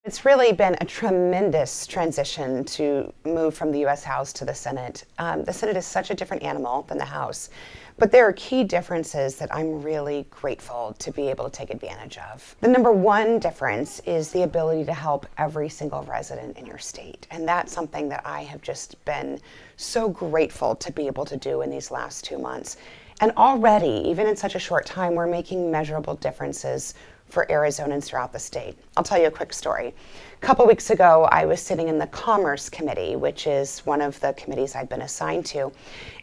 It's really been a tremendous transition to move from the U.S. House to the Senate. The Senate is such a different animal than the House, but there are key differences that I'm really grateful to be able to take advantage of. The number one difference is the ability to help every single resident in your state, and that's something that I have just been so grateful to be able to do in these last 2 months. And already, even in such a short time, we're making measurable differences for Arizonans throughout the state. I'll tell you a quick story. A couple weeks ago, I was sitting in the Commerce Committee, which is one of the committees I've been assigned to,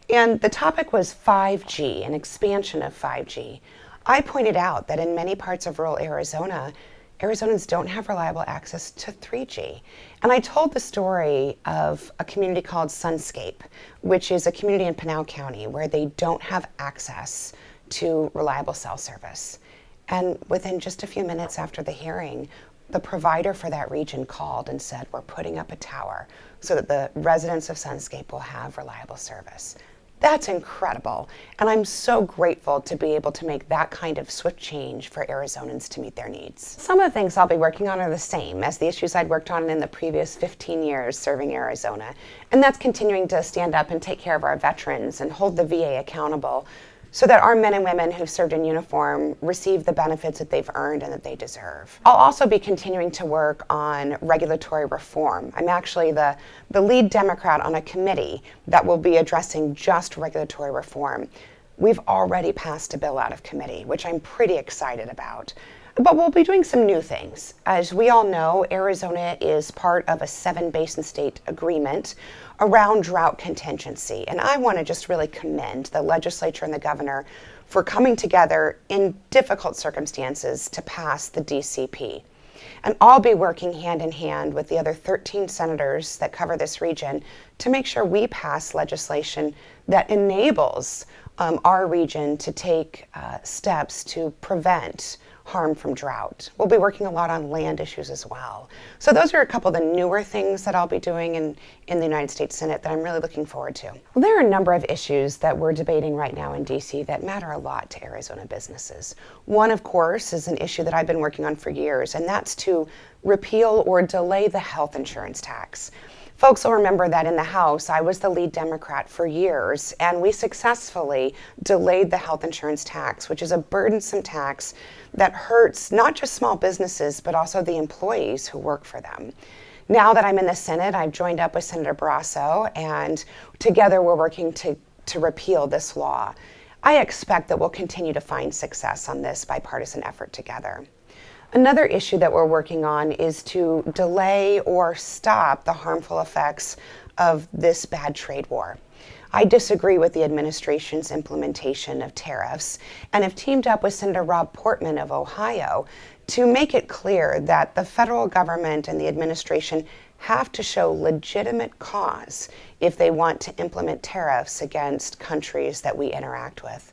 and the topic was 5G, an expansion of 5G. I pointed out that in many parts of rural Arizona, Arizonans don't have reliable access to 3G. And I told the story of a community called Sunscape, which is a community in Pinal County where they don't have access to reliable cell service. And within just a few minutes after the hearing, the provider for that region called and said, we're putting up a tower so that the residents of Sunscape will have reliable service. That's incredible. And I'm so grateful to be able to make that kind of swift change for Arizonans to meet their needs. Some of the things I'll be working on are the same as the issues I'd worked on in the previous 15 years serving Arizona. And that's continuing to stand up and take care of our veterans and hold the VA accountable so that our men and women who served in uniform receive the benefits that they've earned and that they deserve. I'll also be continuing to work on regulatory reform. I'm actually the lead Democrat on a committee that will be addressing just regulatory reform. We've already passed a bill out of committee, which I'm pretty excited about. But we'll be doing some new things. As we all know, Arizona is part of a 7-basin state agreement around drought contingency. And I want to just really commend the legislature and the governor for coming together in difficult circumstances to pass the DCP. And I'll be working hand in hand with the other 13 senators that cover this region to make sure we pass legislation that enables our region to take steps to prevent harm from drought. We'll be working a lot on land issues as well. So those are a couple of the newer things that I'll be doing in the United States Senate that I'm really looking forward to. Well, there are a number of issues that we're debating right now in DC that matter a lot to Arizona businesses. One, of course, is an issue that I've been working on for years, and that's to repeal or delay the health insurance tax. Folks will remember that in the House, I was the lead Democrat for years, and we successfully delayed the health insurance tax, which is a burdensome tax that hurts not just small businesses, but also the employees who work for them. Now that I'm in the Senate, I've joined up with Senator Barrasso, and together we're working to repeal this law. I expect that we'll continue to find success on this bipartisan effort together. Another issue that we're working on is to delay or stop the harmful effects of this bad trade war. I disagree with the administration's implementation of tariffs and have teamed up with Senator Rob Portman of Ohio to make it clear that the federal government and the administration have to show legitimate cause if they want to implement tariffs against countries that we interact with.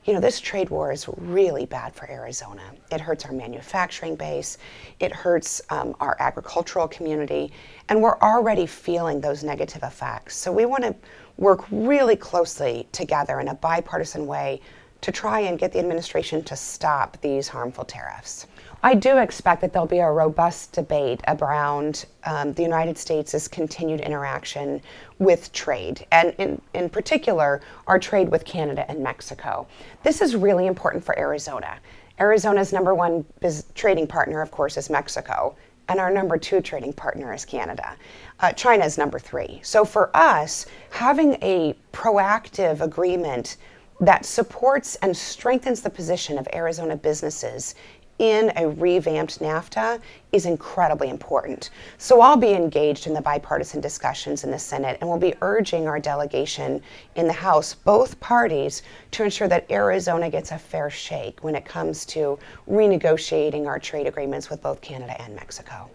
You know, this trade war is really bad for Arizona. It hurts our manufacturing base, it hurts our agricultural community, and we're already feeling those negative effects. So we want to work really closely together in a bipartisan way to try and get the administration to stop these harmful tariffs. I do expect that there'll be a robust debate around the United States' continued interaction with trade, and in particular, our trade with Canada and Mexico. This is really important for Arizona. Arizona's number one trading partner, of course, is Mexico, and our number 2 trading partner is Canada. China is number 3. So for us, having a proactive agreement that supports and strengthens the position of Arizona businesses in a revamped NAFTA is incredibly important. So I'll be engaged in the bipartisan discussions in the Senate, and we'll be urging our delegation in the House, both parties, to ensure that Arizona gets a fair shake when it comes to renegotiating our trade agreements with both Canada and Mexico.